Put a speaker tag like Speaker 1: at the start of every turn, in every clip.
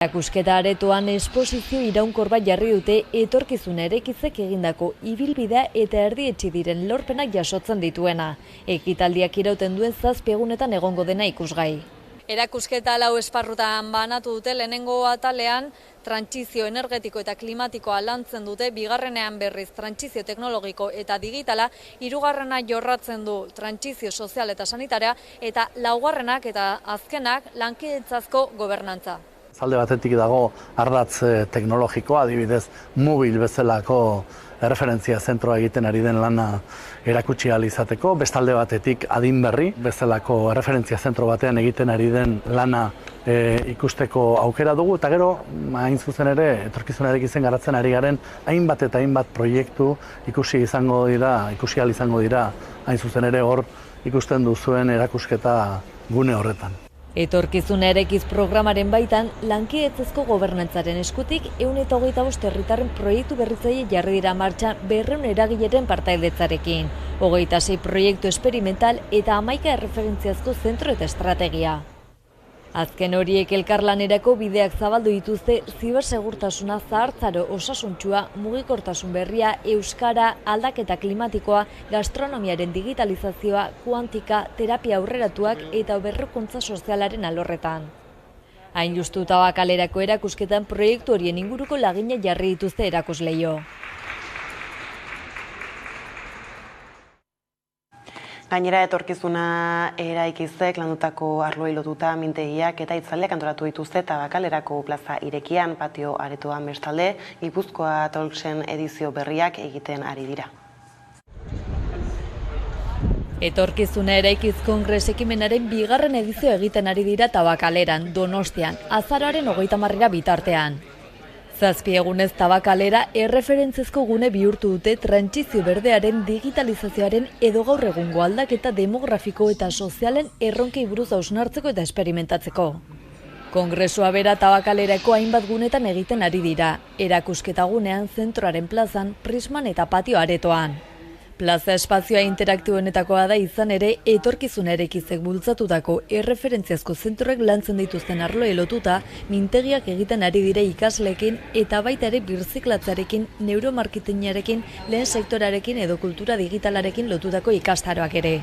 Speaker 1: Erakusketa aretoan esposizio iraunkor bat jarri dute etorkizun eraikizek egindako ibilbidea eta erdietsi diren lorpenak jasotzen dituena. Ekitaldiak irauten duen 7 egunetan egongo dena ikusgai. Erakusketa 4 esparrutan banatu dute. Lehenengo atalean trantsizio energetiko eta klimatikoa lantzen dute, bigarrenean berriz trantsizio teknologiko eta digitala, hirugarrena jorratzen du trantsizio sozial eta sanitaria, eta laugarrenak eta azkenak lankidetzazko gobernantza.
Speaker 2: Alde batetik dago ardatz teknologikoa, adibidez mobil bezalako erreferentzia zentroa egiten ari den lana erakutsi ahal izateko, bestalde batetik adin berri bezalako erreferentzia zentro batean egiten ari den lana ikusteko aukera dugu, eta gero, hain zuzen ere, etorkizunarekin garatzen ari garen, hainbat eta hainbat proiektu ikusi ahal izango dira, hain zuzen ere hor ikusten duzuen erakusketa gune horretan.
Speaker 1: Etorkizun eraikiz programaren baitan, lankidetzazko gobernantzaren eskutik 125 herritarren proiektu berritzaile jarri dira martxan 200 eragileren partaidetzarekin, 26 proiektu esperimental eta 11 erreferentziazko zentro eta estrategia. Azken horiek elkarlanerako bideak zabaldu dituzte zibersegurtasuna, zahartzaro osasuntsua, mugikortasun berria, euskara, aldaketa klimatikoa, gastronomiaren digitalizazioa, kuantika, terapia aurreratuak eta berrikuntza sozialaren alorretan. Hain justu Tabakalerako erakusketan proiektu horien inguruko lagina jarri dituzte erakusleio.
Speaker 3: Gainera, etorkizuna eraikizek landutako arloei lotuta mintegiak eta itzaldiak antolatu dituzte Tabakalerako plaza irekian, patio aretoan bestalde, Gipuzkoa Talksen edizio berriak egiten ari dira.
Speaker 1: Etorkizuna eraikiz kongres ekimenaren 2. edizio egiten ari dira Tabakaleran, Donostian, azaroaren 30 bitartean. 7 egunez Tabakalera erreferentzizko gune bihurtu dute trantsizio berdearen, digitalizazioaren edo gaur egungo aldaketa demografiko eta sozialen erronkei buruz hausnartzeko eta esperimentatzeko. Kongresua bera Tabakalerako hainbat gunetan egiten ari dira, erakusketa gunean, zentroaren plazan, prisman eta patio aretoan. Plaza espazioa interaktiboenetakoa da izan ere, etorkizun eraikizek bultzatutako erreferentziazko zentroek lantzen dituzten arloei lotuta, mintegiak egiten ari dire ikasleekin eta baita ere birziklatzarekin, neuromarketingarekin, lehen sektorarekin edo kultura digitalarekin lotutako ikastaroak ere.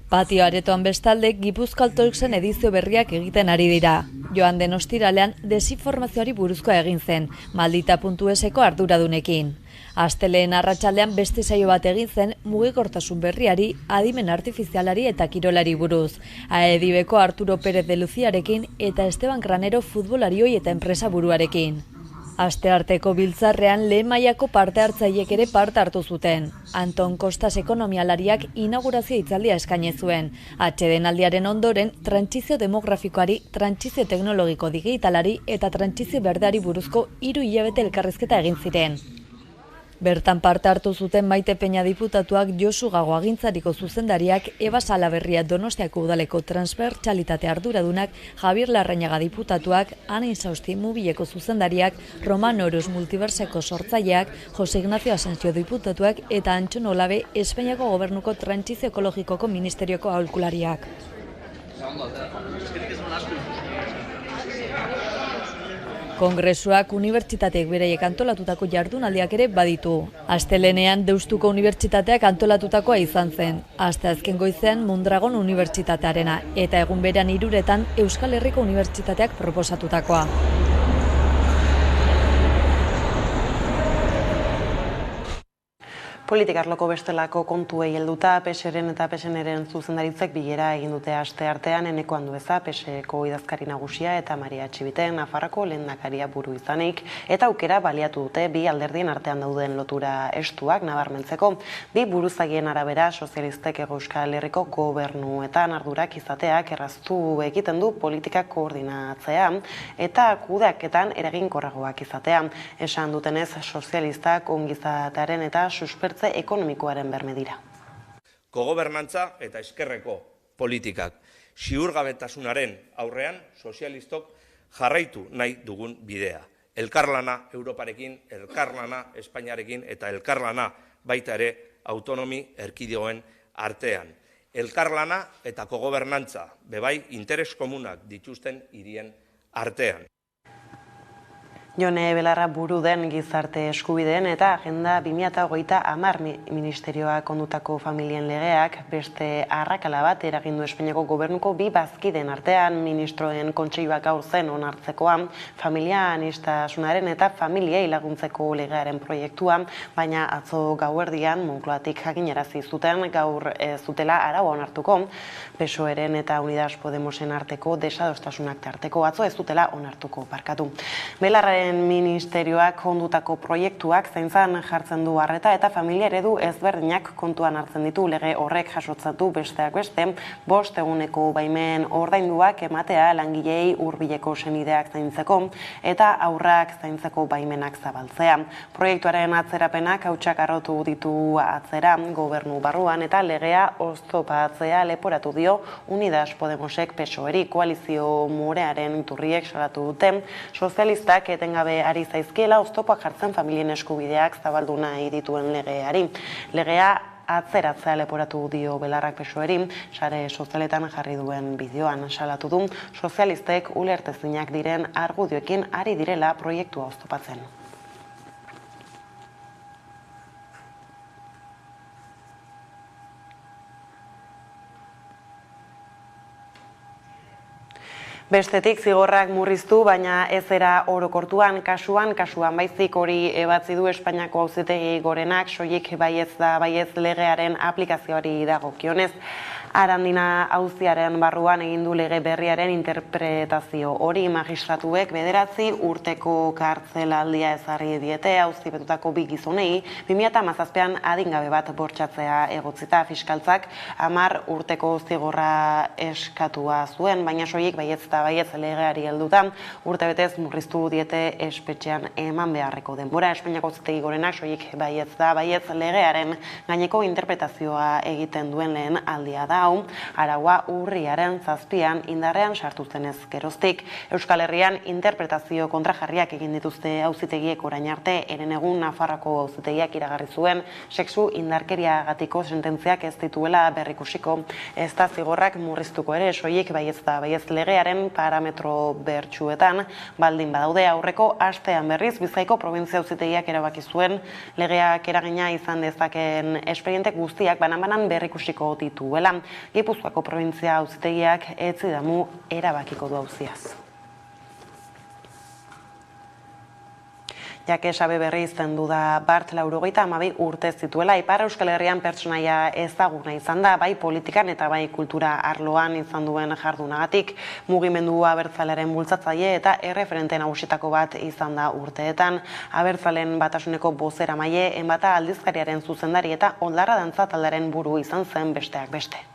Speaker 1: Patio aretoan bestalde, Gipuzkoa Talksen edizio berriak egiten ari dira. Joan den ostiralean desinformazioari buruzkoa egin zen, Maldita.eseko arduradunekin. Asteleen arratsaldean beste saio bat egin zen mugikortasun berriari, adimen artifizialari eta kirolari buruz. Aedibeko Arturo Pérez de Luziarekin eta Esteban Granero futbolarioi eta enpresa buruarekin. Astearteko biltzarrean lehen mailako parte hartzaileek ere parte hartu zuten. Anton Kostas ekonomialariak inaugurazio hitzaldia eskaini zuen. Atsedenaldiaren ondoren, trantsizio demografikoari, trantsizio teknologiko digitalari eta trantsizio berdeari buruzko 3 hilabete elkarrizketa egin ziren. Bertan parte hartu zuten Maite Peña diputatuak, Josu Gago agintzariko zuzendariak, Eba Salaberria Donostiako udaleko transbertsalitate arduradunak, Javier Larrañaga diputatuak, Ana Insausti Mubileko zuzendariak, Roman Oros Multiverseko sortzaileak, Jose Ignacio Asensio diputatuak eta Antxon Olabe Espainiako Gobernuko Trantsizio Ekologikoko Ministerioko aholkulariak. Kongresuak unibertsitateek beraiek antolatutako jardunaldiak ere baditu. Astelehenean Deustuko Unibertsitateak antolatutakoa izan zen. Asteazken goizean Mondragon Unibertsitatearena eta egun berean 3etan Euskal Herriko Unibertsitateak proposatutakoa.
Speaker 3: Politikarloko bestelako kontuei helduta, PSren eta PSNren zuzendaritzek bilera egin dute asteartean Eneko Andueza, PSeko idazkari nagusia eta Maria Txibiten Nafarroako lehendakaria buru izanik, eta aukera baliatu dute bi alderdien artean dauden lotura estuak nabarmentzeko. Bi buruzagien arabera, sozialistek Hego Euskal Herriko gobernuetan ardurak izateak erraztu egiten du politika koordinatzea eta kudeaketan eraginkorragoak izatea. Esan dutenez, sozialistak ongizatearen eta suspertze ekonomikoaren berme dira.
Speaker 4: Kogobernantza eta eskerreko politikak ziurgabetasunaren aurrean sozialistok jarraitu nahi dugun bidea. Elkarlana Europarekin, elkarlana Espainiarekin eta elkarlana baita ere autonomi erkidegoen artean. Elkarlana eta kogobernantza bebai interes komunak dituzten hirien artean.
Speaker 3: Jone Belarra buru den gizarte eskubideen eta Agenda 2030 ministerioak ondutako familien legeak beste arrakala bat eragin du Espainiako gobernuko bi bazkideen artean. Ministroen kontseiluak gaur zen onartzekoan familia aniztasunaren eta familiei laguntzeko legearen proiektuan, baina atzo gauerdian Moncloatik jakinarazi zuten gaur zutela araua onartuko, PSOEren eta Unidas Podemosen arteko desadostasunak tarteko atzo ez dutela onartuko barkatu. Belarraren ministerioak ondutako proiektuak zaintzan jartzen du arreta eta familia eredu ezberdinak kontuan hartzen ditu. Lege horrek jasotzen du besteak beste 5 eguneko baimen ordainduak ematea langilei hurbileko senideak zaintzeko eta haurrak zaintzeko baimenak zabaltzea. Proiektuaren atzerapenak hautsak arrotu ditu atzera gobernu barruan eta legea oztopatzea leporatu dio Unidas Podemosek PSOEri. Koalizio morearen iturriek salatu dute sozialistak gabe ari zaizkiela oztopak jartzen familien eskubideak zabaldu nahi dituen legeari. Legea atzeratzea leporatu dio Belarrak PSOEri, sare sozialetan jarri duen bideoan salatu du sozialistek ulertezinak diren argudioekin ari direla proiektua oztopatzen. Bestetik zigorrak murriztu, baina ez era orokortuan kasuan baizik hori ebatzi du Espainiako Auzitegi Gorenak, soilik baietz da baietz legearen aplikazioari dagokionez. Arandina auziaren barruan egin du lege berriaren interpretazio hori. Magistratuek 9 urteko kartzelaldia ezarri diete auzipetutako bi gizonei 2017an adingabe bat bortxatzea egotzita. Fiskaltzak 10 urteko zigorra eskatua zuen, baina soilik baietz da baietz legeari helduta urtebetez murriztu diete espetxean eman beharreko denbora. Espainiako Auzitegi Gorenak soilik baietz da baietz legearen gaineko interpretazioa egiten duen lehen aldia da. Araua urriaren 7an indarrean sartu zenez geroztik. Euskal Herrian interpretazio kontrajarriak egin dituzte auzitegiek orain arte. Herenegun Nafarroako auzitegiak iragarri zuen sexu indarkeriagatiko sententziak ez dituela berrikusiko. Ez da zigorrak murriztuko ere, soilik baietz da baietz legearen parametro bertsuetan baldin badaude. Aurreko astean berriz Bizkaiko probintzia auzitegiak erabaki zuen legeak eragina izan dezakeen espediente guztiak banan-banan berrikusiko dituela. Gipuzkoako probintzia auzitegiak ez zidamu erabakiko du auziaz. Jake Sabe berri iztendu da Bart 82 urte zituela. Ipar Euskal Herrian pertsonaia ezaguna izan da, bai politikan eta bai kultura arloan izan duen jardunagatik. Mugimendu abertzalearen bultzatzaile eta erreferente nagusietako bat izan da urteetan. Abertzalen batasuneko bozeramaile, Enbata aldizkariaren zuzendari eta Oldarra dantza taldearen buru izan zen besteak beste.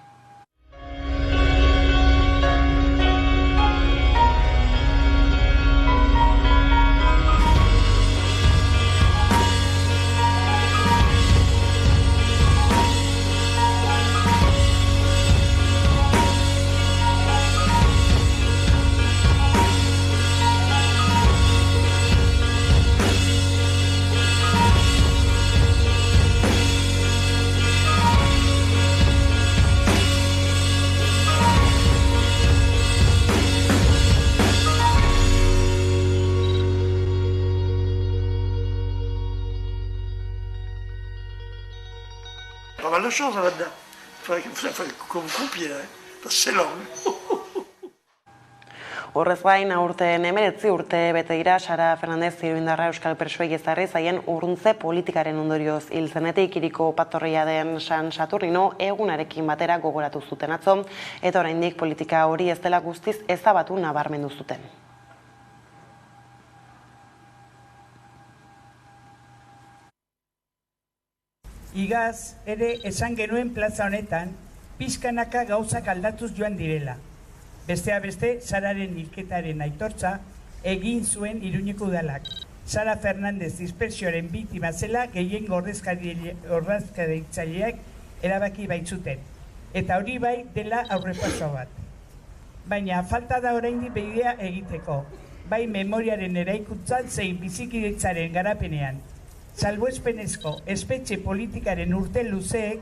Speaker 5: Pas mal de choses là-dedans. Il faut qu'on vous copie, parce que c'est long.
Speaker 3: Horrez gain, aurten 19 urte bete dira Sara Fernandez iruindarra euskal presoei ezarri zaien urruntze politikaren ondorioz hil zenetik. Hiriko patorria den San Saturnino egunarekin batera gogoratu zuten atzo, eta oraindik politika hori ez dela guztiz ezabatu nabarmendu zuten.
Speaker 6: Igaz ere esan genuen plaza honetan, pizkanaka gauzak aldatuz joan direla. Besteak beste, Sararen hilketaren aitortza egin zuen Iruñeko udalak. Sara Fernandez dispersioaren biktima zela gehiengo ordezkaritzaileak erabaki baitzuten. Eta hori bai dela aurrepaso bat. Baina falta da oraindik bidea egiteko, bai memoriaren eraikuntzan zein bizikidetzaren garapenean. Salbuespenezko espetxe politikaren urte luzeek,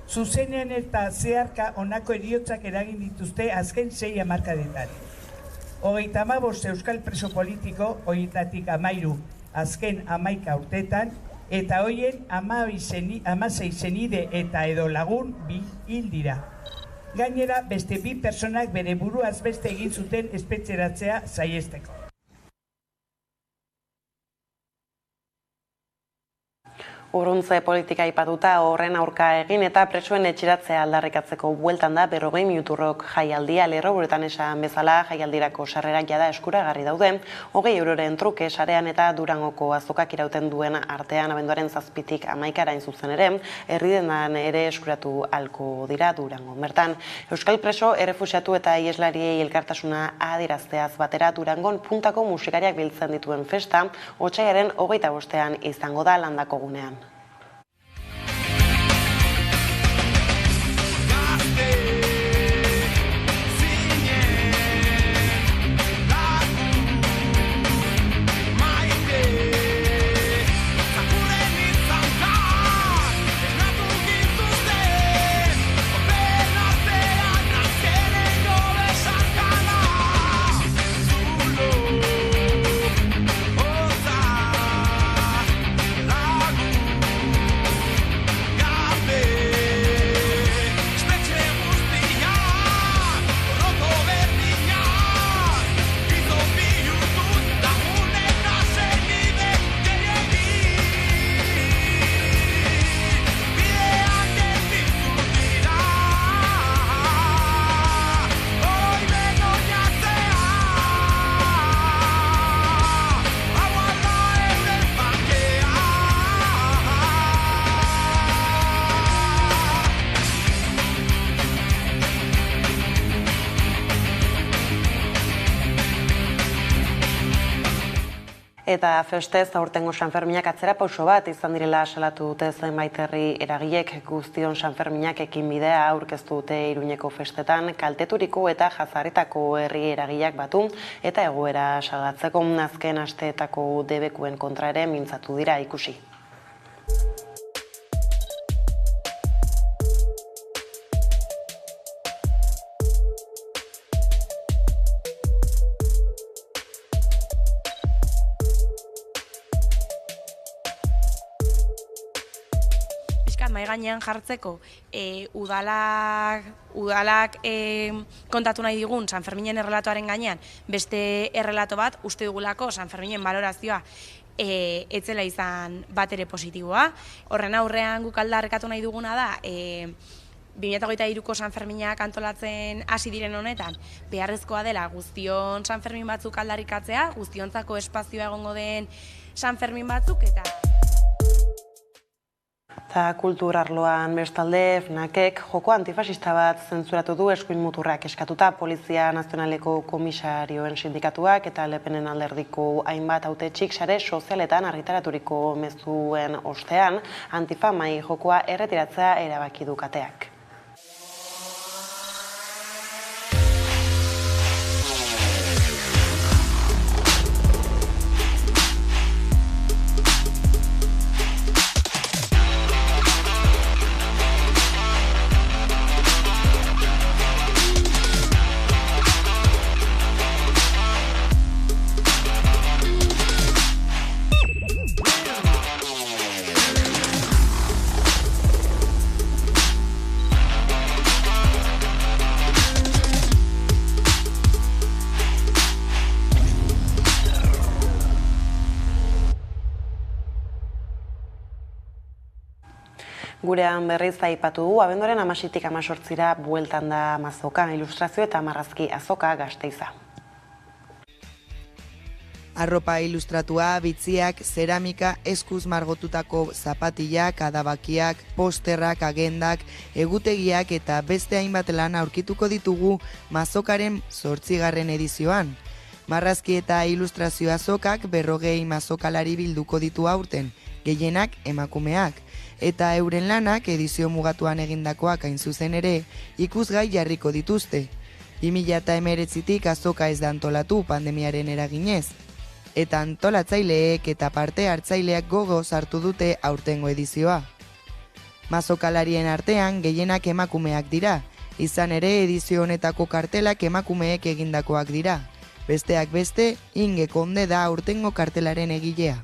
Speaker 6: zuzenean eta zeharka honako heriotzak eragin dituzte azken 6 hamarkadetan. 35 euskal preso politiko, horietatik 13 azken 11 urtetan, eta hoien 16 senide eta edo lagun bi hil dira. Gainera, beste 2 personak bere buruaz beste egin zuten espetxeratzea saihesteko.
Speaker 3: Urruntze politika aipatuta horren aurka egin eta presoen etxeratzea aldarrikatzeko bueltan da 40 minuturrok jaialdia. Lerroburuetan esan bezala jaialdirako sarrerak jada eskuragarri daude, 20 euroren truke sarean eta Durangoko azokak irauten duen artean abenduaren 7-tik 11 zuzen ere, herridenan ere eskuratu halko dira Durango. Bertan, euskal preso, errefuxiatu eta ieslariei elkartasuna adierazteaz batera Durangon puntako musikariak biltzen dituen festa, otsailaren 25ean izango da Landako gunean. Eta festez aurtengo Sanferminak atzera pauso bat izan direla salatu dute zenbait herri eragilek. Guztion Sanferminak ekinbidea aurkeztu dute Iruñeko festetan kalteturiko eta jazarritako herri eragileak batu eta egoera salatzeko azken asteetako debekuen kontra ere mintzatu dira ikusi.
Speaker 7: Mahai gainean jartzeko udalak kontatu nahi digun Sanferminen errelatoaren gainean beste errelato bat uste dugulako Sanferminen balorazioa etzela izan bat ere positiboa. Horren aurrean guk aldarrikatu nahi duguna da 2023ko Sanferminak antolatzen hasi diren honetan beharrezkoa dela guztion Sanfermin batzuk aldarrikatzea, guztiontzako espazioa egongo den Sanfermin batzuk eta
Speaker 3: kultur arloan bestalde, FNAKek joko antifasista bat zentzuratu du eskuin muturrak eskatuta Polizia Nazionaleko komisarioen sindikatuak eta Lepenen alderdiko hainbat hautetxik sare sozialetan argitaraturiko mezuen ostean antifamai jokoa erretiratzea erabaki du kateak. Gurean berriz aipatu du, abenduaren 16-tik 18-ra bueltan da Mazoka, ilustrazio eta marrazki azoka Gasteiza.
Speaker 8: Arropa ilustratua, bitziak, zeramika, eskuz margotutako zapatillak, adabakiak, posterrak, agendak, egutegiak eta beste hainbat lan aurkituko ditugu Mazokaren 8. edizioan. Marrazki eta ilustrazio azokak 40 mazokalari bilduko ditu aurten, gehienak emakumeak, eta euren lanak edizio mugatuan egindakoak hain zuzen ere ikusgai jarriko dituzte. 2019tik azoka ez da antolatu pandemiaren eraginez, eta antolatzaileek eta parte hartzaileak gogoz hartu dute aurtengo edizioa. Mazokalarien artean gehienak emakumeak dira, izan ere edizio honetako kartelak emakumeek egindakoak dira. Besteak beste, Inge Konde da aurtengo kartelaren egilea.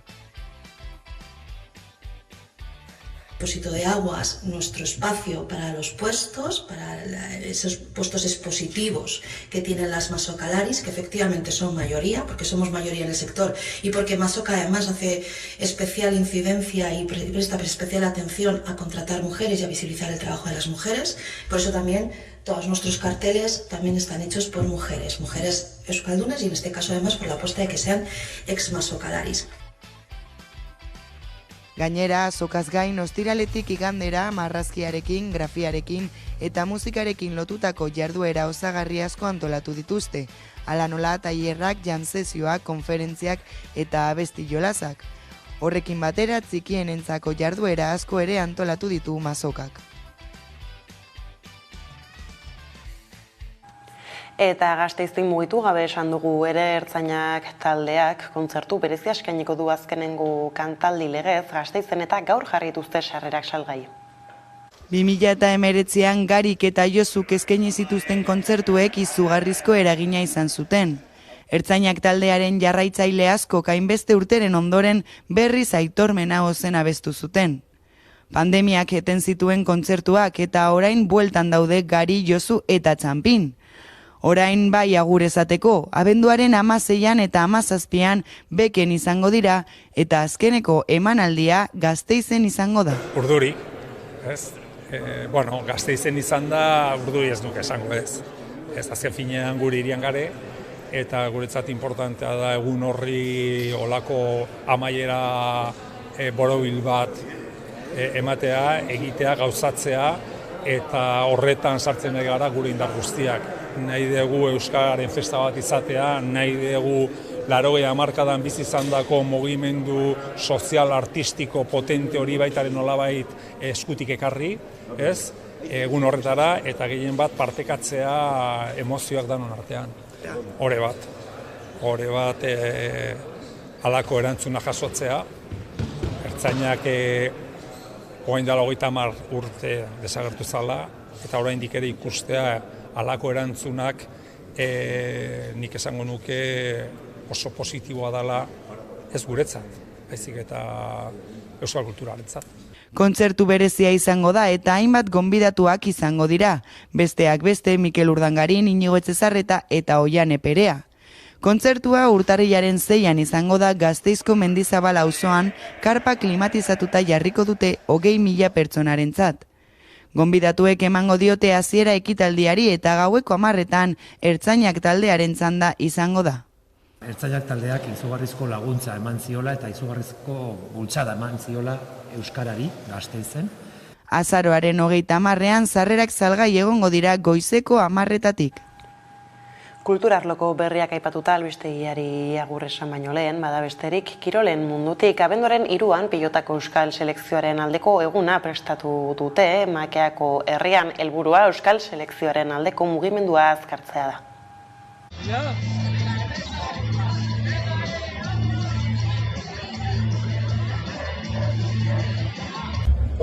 Speaker 9: Depósito de aguas, nuestro espacio para los puestos, para esos puestos expositivos que tienen las Masocalaris, que efectivamente son mayoría, porque somos mayoría en el sector y porque Masoca además hace especial incidencia y presta especial atención a contratar mujeres y a visibilizar el trabajo de las mujeres. Por eso también todos nuestros carteles también están hechos por mujeres euskaldunas y en este caso además por la apuesta de que sean ex-Masocalaris.
Speaker 8: Gainera, azokaz gain ostiraletik igandera marrazkiarekin, grafiarekin eta musikarekin lotutako jarduera osagarri asko antolatu dituzte. Hala nola tailerrak, jam sesioak, konferentziak eta abesti jolasak. Horrekin batera txikienentzako jarduera asko ere antolatu ditu Masokak.
Speaker 3: Eta Gasteizen mugitu gabe esan dugu ere Ertzainak taldeak kontzertu berezia eskainiko du azkenengo kantaldi legez Gasteizen eta gaur jarri dituzte sarrerak salgai.
Speaker 8: 2019an Garik eta Josuk eskaini zituzten kontzertuek izugarrizko eragina izan zuten. Ertzainak taldearen jarraitzaile asko hainbeste urteren ondoren berriz aitormena ozen abestu zuten. Pandemiak eten zituen kontzertuak eta orain bueltan daude Gari, Josu eta Txanpin. Orain bai agur esateko, abenduaren 16an eta 17an beken izango dira eta azkeneko emanaldia Gasteizen izango da.
Speaker 10: Urduri, ez? Gasteizen izan da urduri ez nuke esango ez. Ez azken finean gure irian gare eta guretzat importantea da egun horri olako amaiera borobil bat ematea, egitea, gauzatzea eta horretan sartzen gara gure indar guztiak. Nahi dugu Euskararen festa bat izatea, nahi dugu 80 hamarkadan bizi izandako mugimendu sozial, artistiko, potente hori baitaren nolabait eskutik ekarri, ez? Egun horretara eta gehien bat partekatzea emozioak danon artean. Hore bat halako erantzuna jasotzea, Ertzainak orain dela 30 urte desagertu zala, eta oraindik ere ikustea halako erantzunak nik esango nuke oso positiboa dela ez guretzat, baizik eta euskal kulturarentzat.
Speaker 8: Kontzertu berezia izango da eta hainbat gonbidatuak izango dira, besteak beste Mikel Urdangarin, Inigo Etxezarreta eta Oiane Perea. Kontzertua urtarrilaren 6an izango da Gasteizko Mendizabal auzoan karpa klimatizatuta jarriko dute 20.000 pertsonarentzat. Gonbidatuek emango diote hasiera ekitaldiari eta gaueko 10etan Ertzainak taldearen txanda izango da.
Speaker 11: Ertzainak taldeak izugarrizko laguntza eman ziola eta izugarrizko bultzada eman ziola Euskarari Gasteizen.
Speaker 8: Azaroaren 30ean sarrerak salgai egongo dira goizeko 10etatik.
Speaker 3: Kulturarloko berriak aipatuta albistegiari agur esan baino lehen, bada besterik kirolen mundutik abenduaren 3an pilotako euskal selekzioaren aldeko eguna prestatu dute, Makeako herrian helburua euskal selekzioaren aldeko mugimendua azkartzea da.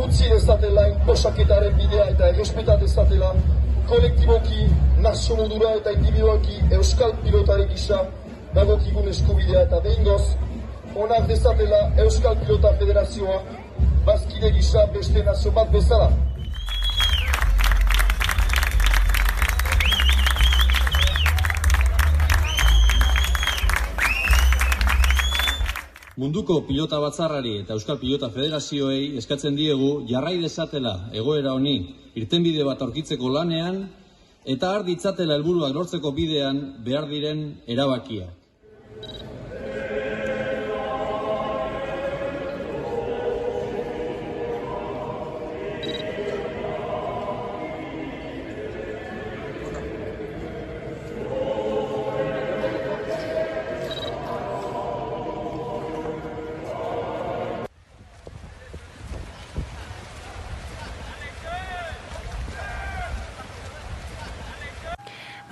Speaker 12: Utzi dezatela inposaketaren bidea eta errespetat dezatela kolektiboki, nazionodura eta individualki euskal pilotari gisa dagokigun eskubidea eta behingoz, onak dezatela Euskal Pilota Federazioa bazkide gisa beste nazio bat bezala.
Speaker 13: Munduko pilota batzarrari eta Euskal Pilota Federazioei eskatzen diegu jarrai dezatela egoera honi irtenbide bat aurkitzeko lanean eta har ditzatela helburuak lortzeko bidean behar diren erabakia.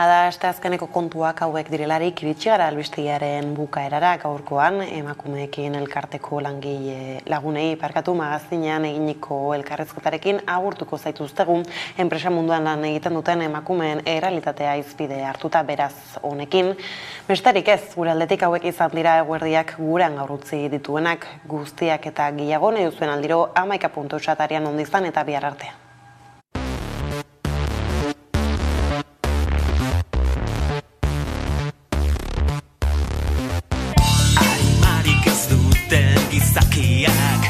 Speaker 3: Bada, asteazkeneko kontuak hauek direlarik iritsi gara albistegiaren bukaerara gaurkoan, emakumeekin elkarteko lagunei magazinean eginiko elkarrezketarekin agurtuko zaituztegu enpresa munduan lan egiten duten emakumeen errealitatea hizpide hartuta, beraz honekin. Besterik ez, gure aldetik hauek izan dira eguerdiak gurean gaur utzi dituenak, guztiak eta gehiago nahi duzuen aldiro 11 atarian ondo izan eta bihar arte.
Speaker 14: Gizakiak,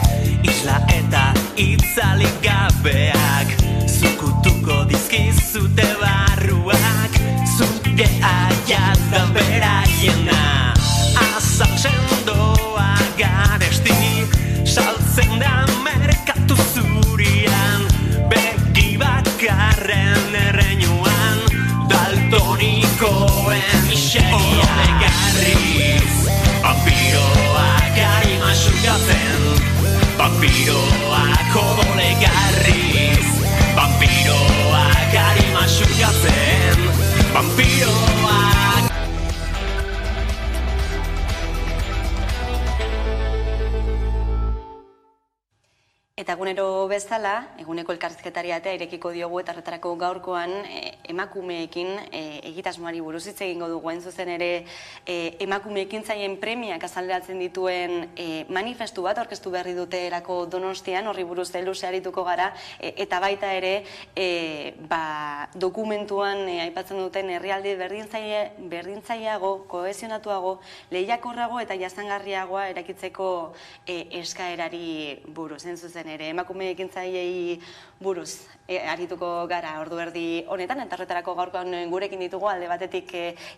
Speaker 14: isla eta itzalik gabeak, zukutuko dizkizute barruak, zuke aiatan beraiena. Azaltzen doa garesti, saltzen da merkatu zurian, begi bakarren erreinuan, daltonikoen miseria. Garriz, vampiroak arimaxukatzen, vampiroak odole garriz, vampiroak arimaxukatzen, vampiroak.
Speaker 15: Eta egunero bezala, eguneko elkarrizketariatea irekiko diogu eta horretarako gaurkoan emakumeekin egitasmoari buruz hitz egingo dugu, hain zuzen ere emakumeekin zaien premiak azalderatzen dituen manifestu bat aurkeztu berri dute erako Donostian, horri buruz luze arituko gara, eta baita ere dokumentuan aipatzen duten herrialde berdintzaileago, kohesionatuago, lehiakorrago eta jasangarriagoa erakitzeko eskaerari buruz, hain zuzen ere emakume ekintzaileei buruz arituko gara ordu erdi honetan, eta horretarako gaurkoan gurekin ditugu alde batetik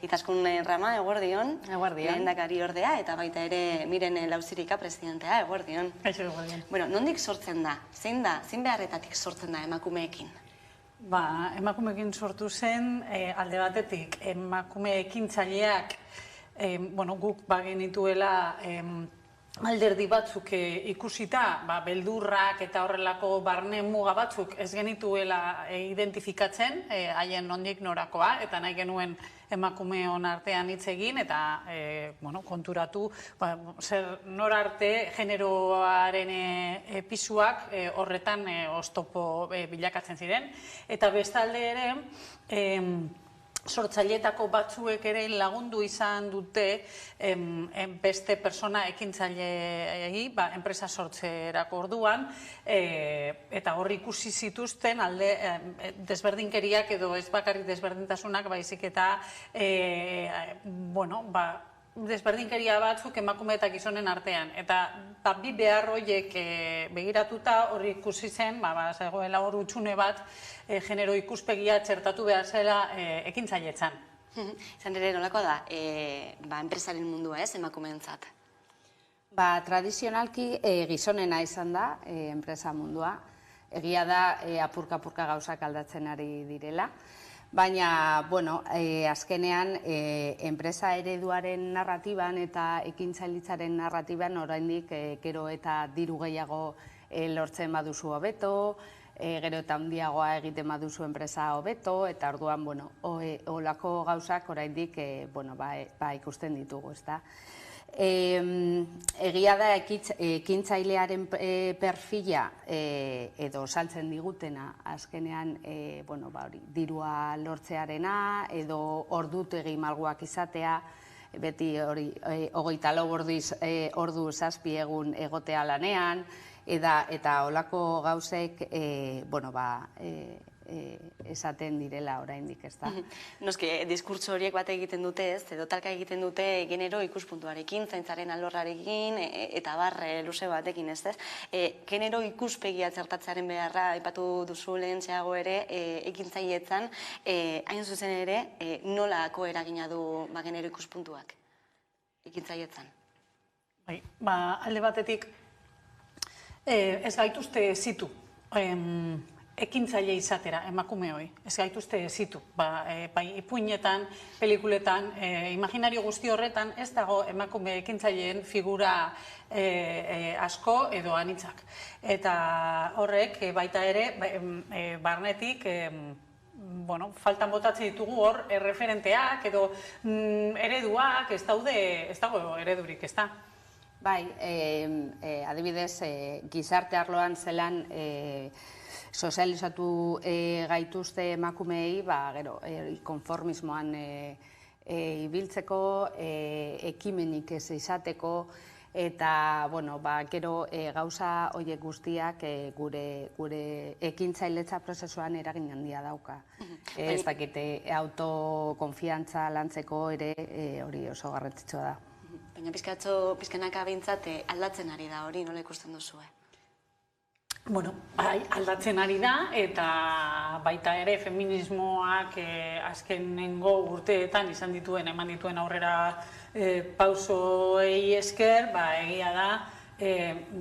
Speaker 15: Izaskun Rama, eguerdion, lehendakari ordea, eta baita ere Miren Lauzirika presidentea, eguerdion. Bueno, nondik sortzen da? Zein beharretatik sortzen da emakumeekin?
Speaker 16: Emakumeekin sortu zen alde batetik emakume ekintzaileak guk bagenituela alderdi batzuk ikusita, beldurrak eta horrelako barne muga batzuk ez genituela identifikatzen, haien nondik norakoa, eta nahi genuen emakumeon artean hitz egin, eta konturatu nor arte generoaren pisuak horretan oztopo bilakatzen ziren. Eta bestalde ere, sortzaileetako batzuek ere lagundu izan dute beste persona ekintzaileei enpresa sortzerako orduan, eta hor ikusi zituzten alde desberdinkeriak edo ez bakarrik desberdintasunak, baizik eta desberdinkeria batzuk emakume eta gizonen artean. Eta bi behar horiek begiratuta horri ikusi zen, zegoela hor utxune bat, genero ikuspegia txertatu behar zela ekintzailetzan.
Speaker 15: Izan ere, nolako da, enpresaren mundua ez, emakumeentzat?
Speaker 17: Tradizionalki gizonena izan da, enpresa mundua. Egia da, apurka-apurka gauzak aldatzen ari direla. Baina, azkenean, enpresa ereduaren narratiban eta ekintzailitzaren narratiban oraindik gero eta diru gehiago lortzen baduzu hobeto, gero eta handiagoa egiten baduzu enpresa hobeto, eta orduan, olako gauzak oraindik ikusten ditugu, ezta. Egia da ekintzailearen perfila edo saltzen digutena azkenean dirua lortzearena edo ordutegi malguak izatea, beti hori 24 ordu 7 egun egotea lanean, eta olako gauzek esaten direla oraindik, ez da.
Speaker 15: Noski, diskurtso horiek bat egiten dute ez, edo talka egiten dute genero ikuspuntuarekin, zaintzaren alorrarekin, eta luze batekin, ez ez. Genero ikuspegia txertatzearen beharra, aipatu duzu lehentxeago ere, ekintzailetzan, hain zuzen ere, nolako eragina du genero ikuspuntuak ekintzailetzan?
Speaker 16: Alde batetik, ez gaituzte zitu ekintzaile izatera, emakume hoi. Ez gaituzte zitu. Ipuinetan, pelikuletan, imaginario guzti horretan, ez dago emakume ekintzaileen figura asko edo anitzak. Eta horrek baita ere, barnetik, faltan botatzen ditugu hor erreferenteak edo ereduak, ez dago eredurik, ez da?
Speaker 17: Bai, adibidez, gizarte arloan zelan sozializatu gaituzte emakumeei, gero, konformismoan ibiltzeko, ekimenik ez izateko, eta, gero gauza horiek guztiak gure ekintzailetza prozesuan eragin handia dauka. Ez dakite, autokonfiantza lantzeko ere hori oso garrantzitsua da.
Speaker 15: Baina pizkanaka behintzat aldatzen ari da hori, nola ikusten duzue?
Speaker 16: Aldatzen ari da, eta baita ere feminismoak azkenengo urteetan eman dituen aurrera pausoei esker, egia da,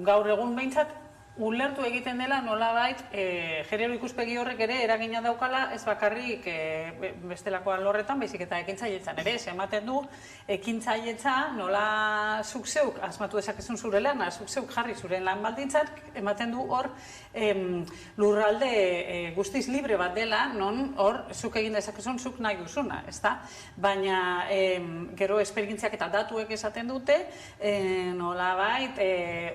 Speaker 16: gaur egun behintzat ulertu egiten dela nolabait genero ikuspegi horrek ere eragina daukala ez bakarrik bestelako alorretan, baizik eta ekintzailetzan ere, ematen du ekintzailetza nola zuk zeuk asmatu dezakezun zure lana, zuk zeuk jarri zure lan baldintzak, ematen du hor lurralde guztiz libre bat dela, non hor zuk egin dezakezun zuk nahi duzuna, ezta? Baina gero esperientziak eta datuek esaten dute nolabait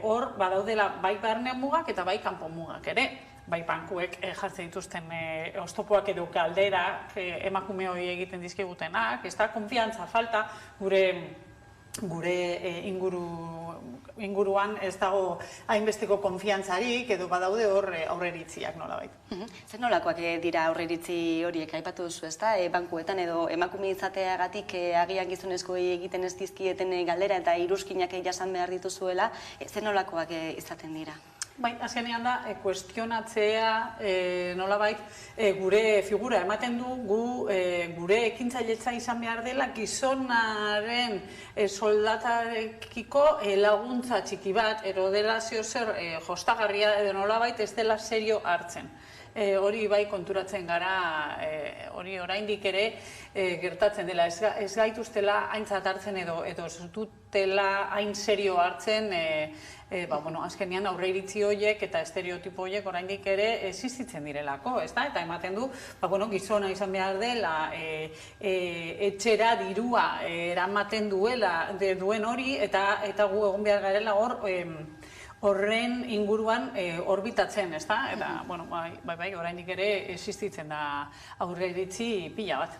Speaker 16: hor badaudela bai barne mugak eta bai kanpo mugak ere. Bai bankuek jartzen dituzten oztopoak edo galderak emakume hori egiten dizkigutenak, ez da, konfiantza falta gure inguruan ez dago hainbesteko konfiantzarik edo badaude hor aurreritziak nolabait.
Speaker 15: Zer nolakoak dira aurreritzi horiek aipatu duzu, ez da? Bankuetan edo emakume izateagatik agian gizonezkoei egiten ez dizkieten galdera eta iruzkinak jasan behar dituzuela, zer nolakoak izaten dira?
Speaker 16: Bai, azkenean da, kuestionatzea nolabait gure figura ematen du gure ekintzailetza izan behar dela gizonaren soldatarekiko laguntza txiki bat, eroderazio zer jostagarria edo nolabait ez dela serio hartzen. Hori bai konturatzen gara, hori oraindik ere gertatzen dela, ez gaituztela aintzat hartzen edo ez dutela hain serio hartzen azkenean aurreiritzi horiek eta estereotipo horiek oraindik ere existitzen direlako, ez da? Eta ematen du, gizona izan behar dela, etxera dirua eramaten duen hori, eta gu egon behar garela hor horren inguruan orbitatzen, ez da? Eta, bai, oraindik ere existitzen da aurreiritzi pila bat.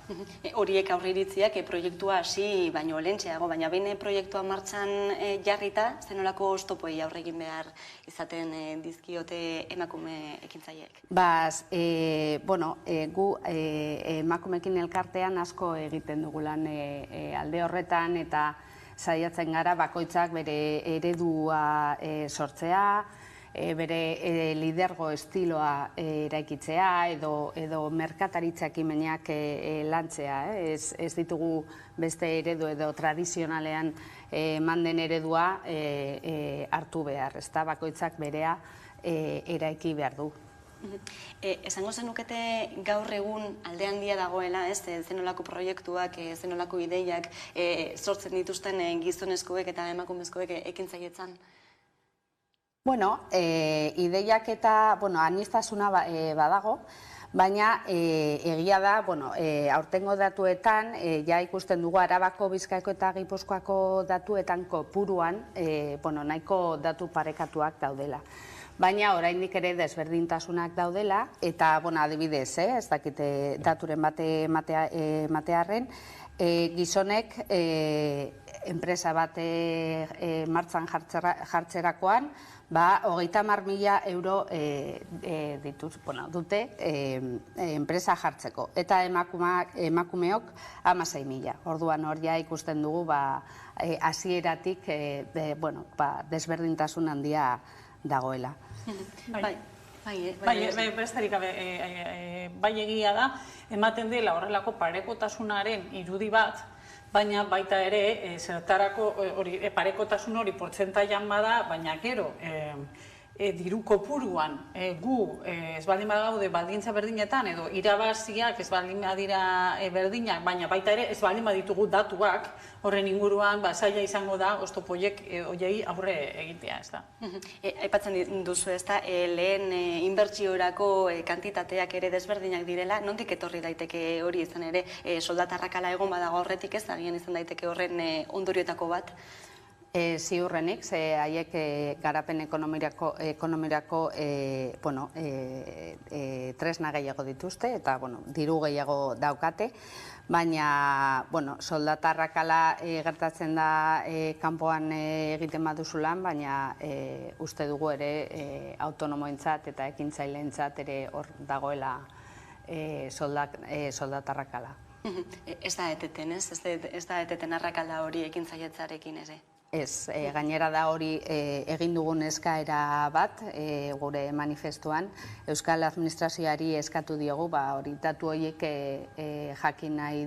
Speaker 15: Horiek aurreiritziak proiektua hasi baino lehentxeago, baina behin proiektua martxan jarrita, zenolako oztopoi aurre egin behar izaten dizkiote emakume ekintzaileek?
Speaker 17: Gu emakumeekin elkartean asko egiten dugulan alde horretan eta saiatzen gara bakoitzak bere eredua sortzea, bere lidergo estiloa eraikitzea edo merkataritza ekimenak lantzea. Ez ditugu beste eredu edo tradizionalean manden eredua hartu behar, ez da bakoitzak berea eraiki behar du.
Speaker 15: Esango zenukete gaur egun alde handia dagoela, zenolako proiektuak, zenolako ideiak sortzen dituzten gizonezkoek eta emakumezkoek ekintzailetzan?
Speaker 17: Ideiak eta aniztasuna badago, baina egia da, aurtengo datuetan, ja ikusten dugu Arabako, Bizkaiko eta Gipuzkoako datuetan kopuruan, nahiko datu parekatuak daudela. Baina oraindik ere desberdintasunak daudela, eta adibidez, ez dakite daturen matearren, gizonek enpresa bat martxan jartzerakoan, 30.000 euro dute enpresa jartzeko, eta emakumeok 16.000. Orduan hor ja ikusten dugu hasieratik desberdintasun handia dagoela.
Speaker 16: Besterik gabe, bai egia da, ematen dela horrelako parekotasunaren irudi bat, baina baita ere, zertarako parekotasun hori portzentaian bada, baina gero, diru kopuruan gu ez baldin badaude baldintza berdinetan edo irabaziak ez baldin badira berdinak, baina baita ere ez baldin baditugu datuak, horren inguruan zaila izango da oztopo horiei aurre egitea, ez da.
Speaker 15: Aipatzen duzu, ez da, lehen inbertsiorako kantitateak ere desberdinak direla, nondik etorri daiteke hori izan ere, soldatarrakala egon badago horretik ez, agian izan daiteke horren ondorioetako bat?
Speaker 17: Ziurrenik, ze haiek garapen ekonomirako tresna gehiago dituzte eta diru gehiago daukate, baina soldatarrakala gertatzen da kanpoan egiten baduzu lan, baina uste dugu ere autonomoentzat eta ekintzaileentzat ere hor dagoela soldatarrakala.
Speaker 15: Ez da eteten, ez? Ez da eteten arrakala hori ekintzailetzarekin ere?
Speaker 17: Ez, gainera da hori egin dugun eskaera bat, gure manifestuan, Euskal Administrazioari eskatu diogu, hori datu horiek jakin nahi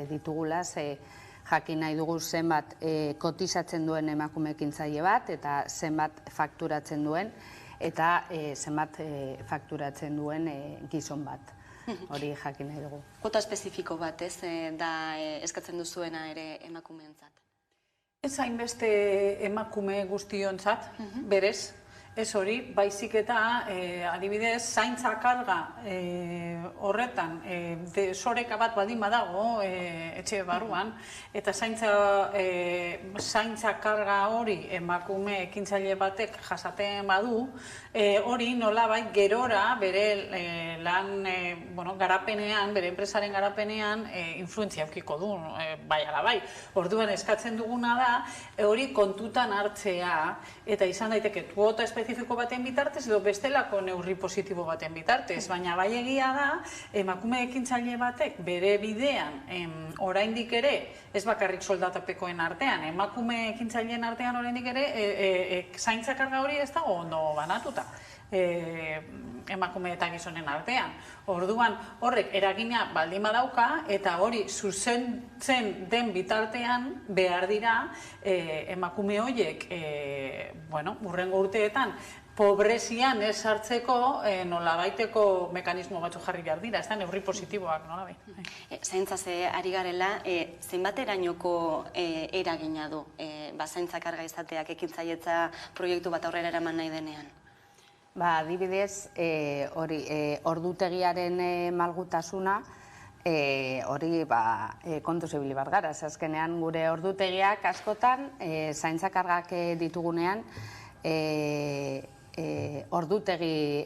Speaker 17: ditugula, jakin nahi dugu zenbat kotizatzen duen emakume ekintzaile bat, eta zenbat fakturatzen duen, eta zenbat fakturatzen duen gizon bat. Hori jakin nahi dugu.
Speaker 15: Kota espezifiko bat, ez, da eskatzen duzuena ere emakumeentzat?
Speaker 16: Ez hainbeste emakume guztiontzat, berez, ez hori, baizik eta adibidez zaintza karga horretan desoreka bat baldin badago etxe barruan, eta zaintza karga hori emakume ekintzaile batek jasaten badu, hori nolabait gerora bere lan garapenean, bere enpresaren garapenean influentzia aukiko du, bai ala bai. Orduan eskatzen duguna da, hori kontutan hartzea, eta izan daiteke kuota espezifiko baten bitartez edo bestelako neurri positibo baten bitartez, baina bai egia da, emakume ekintzaile batek bere bidean oraindik ere, ez bakarrik soldatapekoen artean, emakume ekintzaileen artean oraindik ere zaintza karga hori ez dago ondo banatuta emakume eta gizonen artean. Orduan horrek eragina baldin badauka eta hori zuzentzen den bitartean behar dira emakume horiek hurrengo urteetan pobrezian ez hartzeko nolabaiteko mekanismo batzu jarri behar dira, ez da neurri positiboak nolabait.
Speaker 15: Zaintzaz ari garela, zenbaterainoko eragina du zaintza karga izateak ekintzailetza proiektu bat aurrera eraman nahi denean?
Speaker 17: Adibidez, ordutegiaren malgutasuna, hori kontuz ibili bat gara. Azkenean gure ordutegiak askotan, zaintza kargak ditugunean,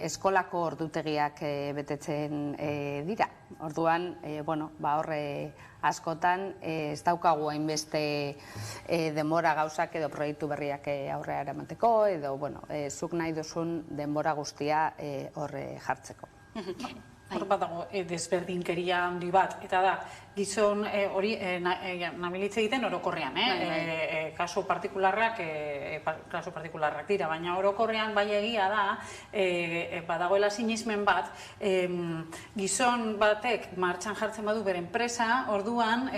Speaker 17: eskolako ordutegiak betetzen dira. Orduan, horre askotan ez daukagu hainbeste denbora gauzak edo proiektu berriak aurrera eramateko, edo zuk nahi duzun denbora guztia horre jartzeko.
Speaker 16: Hor bat dago desberdinkeria handi bat, eta da, gizon hori nabilitze egiten orokorrean, kasu partikularrak dira, baina orokorrean bai egia da, badagoela sinismen bat, gizon batek martxan jartzen badu bere enpresa, orduan,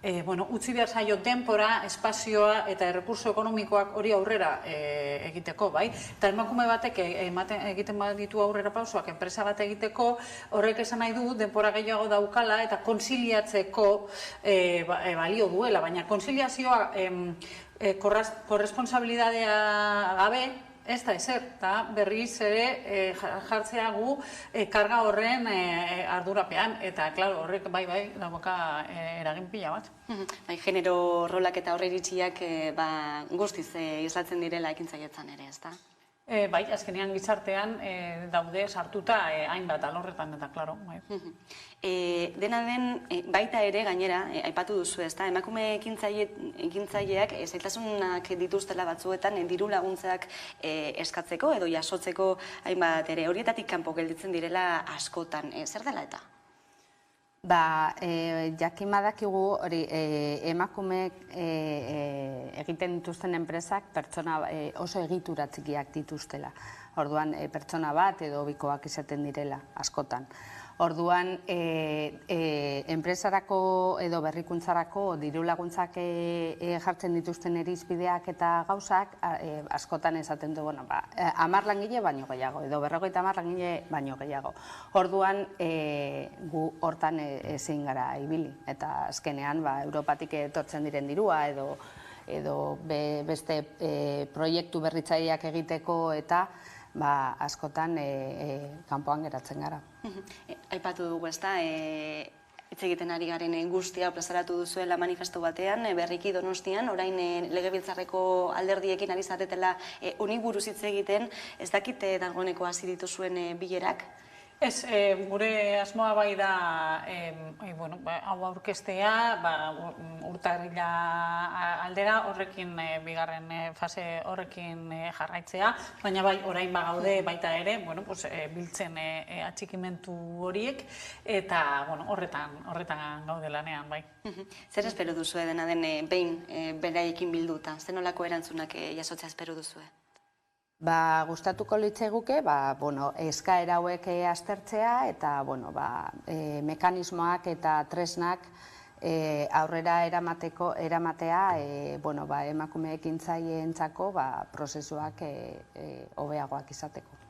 Speaker 16: utzi behar zaio denpora, espazioa eta errekurso ekonomikoak hori aurrera egiteko, bai? Eta emakume batek egiten baditu aurrera pausoak enpresa bat egiteko, horrek esan nahi du denpora gehiago daukala eta konziliatzeko balio duela, baina konziliazioa korresponsabilidadea gabe, ez da ezer, eta berriz ere jartzea gu karga horren ardurapean, eta horrek bai dauka eragin pila bat.
Speaker 15: Genero rolak eta horre iritziak guztiz islatzen direla ekintzailetzan ere, ez da?
Speaker 16: Bai, azkenean gizartean daude sartuta hainbat alorretan eta, klaro.
Speaker 15: Dena den, baita ere, gainera, aipatu duzu, ez da, emakume ekintzaileak zailtasunak dituztela batzuetan diru laguntzak eskatzeko edo jasotzeko hainbat ere, horietatik kanpo gelditzen direla askotan, zer dela eta?
Speaker 17: Jakin badakigu hori emakumeek egiten dituzten enpresak pertsona oso egitura txikiak dituztela. Orduan pertsona bat edo bikoak izaten direla askotan. Orduan, enpresarako edo berrikuntzarako diru laguntzak jartzen dituzten irizpideak eta gauzak, askotan esaten du, 10 langile baino gehiago, edo 50 langile baino gehiago. Orduan, gu hortan ezin gara ibili, eta azkenean Europatik etortzen diren dirua, edo beste proiektu berritzaileak egiteko eta askotan kanpoan geratzen gara.
Speaker 15: Aipatu dugu, ezta, hitz egiten ari garen guztia plazaratu duzuela manifestu batean, berriki Donostian, orain legebiltzarreko alderdiekin ari zaretela honi buruz hitz egiten, ez dakit dagoeneko hasi dituzuen bilerak?
Speaker 16: Ez, gure asmoa bai da hau aurkeztea, urtarrila aldera horrekin bigarren fase horrekin jarraitzea, baina bai orain gaude baita ere biltzen atxikimentu horiek eta horretan gaude lanean bai.
Speaker 15: Zer espero duzue dena den behin beraiekin bilduta? Zer nolako erantzunak jasotzea espero duzue?
Speaker 17: Gustatuko litzaiguke, eskaera hauek aztertzea eta mekanismoak eta tresnak aurrera eramatea emakume ekintzaileentzako prozesuak hobeagoak izateko.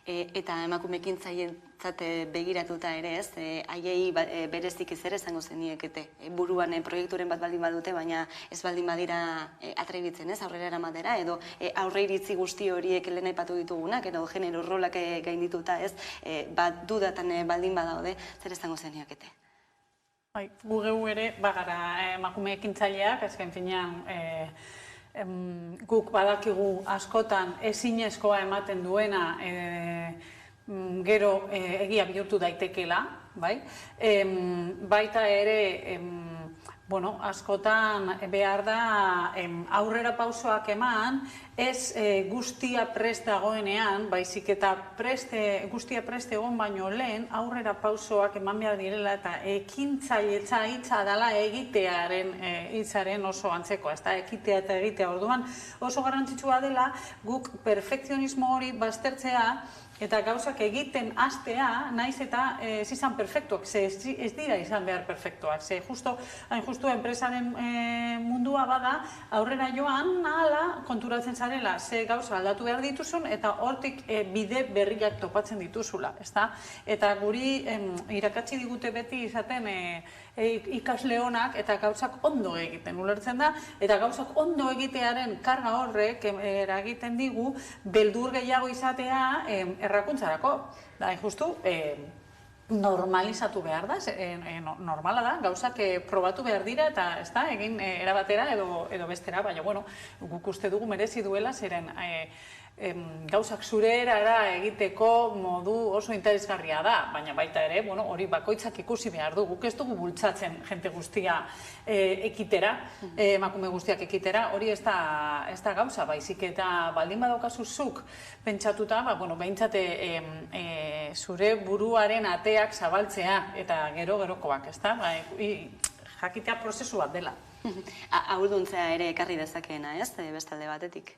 Speaker 15: Eta emakume ekintzaileentzat begiratuta ere ez, haiei berezik zer esango zeniekete, buruan proiekturen bat baldin badute, baina ez baldin badira atrebitzen ez, aurrera eramatera, edo aurre iritzi guzti horiek lehen aipatu ditugunak, edo genero rolak gaindituta ez, dudatan baldin badaude, zer esango zeniekete?
Speaker 16: Gu geu ere, bagara emakume ekintzaileak, ezken finean, guk badakigu askotan ezinezkoa ematen duena gero egia bihurtu daitekela, baita ere askotan behar da aurrera pausoak eman, ez guztia prest dagoenean, baizik eta guztia prest egon baino lehen aurrera pausoak eman behar direla eta ekintzailetza hitza dela egitearen hitzaren oso antzekoa, ez da, ekitea eta egitea. Orduan oso garrantzitsua dela guk perfekzionismo hori baztertzea eta gauzak egiten hastea, naiz eta ez izan perfektuak, ez dira izan behar perfektuak. Hain justu enpresaren mundua bada, aurrera joan, nahala, konturatzen zarela, ze gauza aldatu behar dituzun, eta hortik bide berriak topatzen dituzula, ezta? Eta guri irakatsi digute beti izaten ikasle honak eta gauzak ondo egiten ulertzen da, eta gauzak ondo egitearen karga horrek eragiten digu beldur gehiago izatea errakuntzarako. Da, justu, normalizatu behar da, normala da, gauzak probatu behar dira eta ez da, egin erabatera edo bestera, baina, guk uste dugu merezi duela, zeren gauzak zure erara egiteko modu oso interesgarria da, baina baita ere, hori bakoitzak ikusi behar du, guk ez dugu bultzatzen jente guztia ekitera, emakume guztiak ekitera, hori ez da gauza, baizik eta baldin badaukazu zuk pentsatuta, behintzat zure buruaren ateak zabaltzea eta gerokoak, ez da, jakitea prozesu bat dela.
Speaker 15: Ahalduntzea ere ekarri dezakeena, ez, bestalde batetik?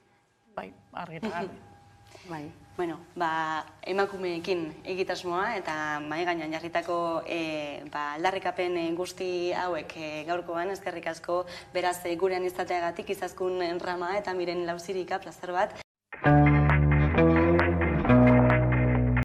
Speaker 16: Bai, argita garbi.
Speaker 15: Bueno, emakumeekin egitasmoa eta mahai gainean jarritako aldarrikapen guzti hauek gaurkoan, eskerrik asko, beraz gurean izateagatik Izaskun Rama eta Miren Lauzirika, plazer bat.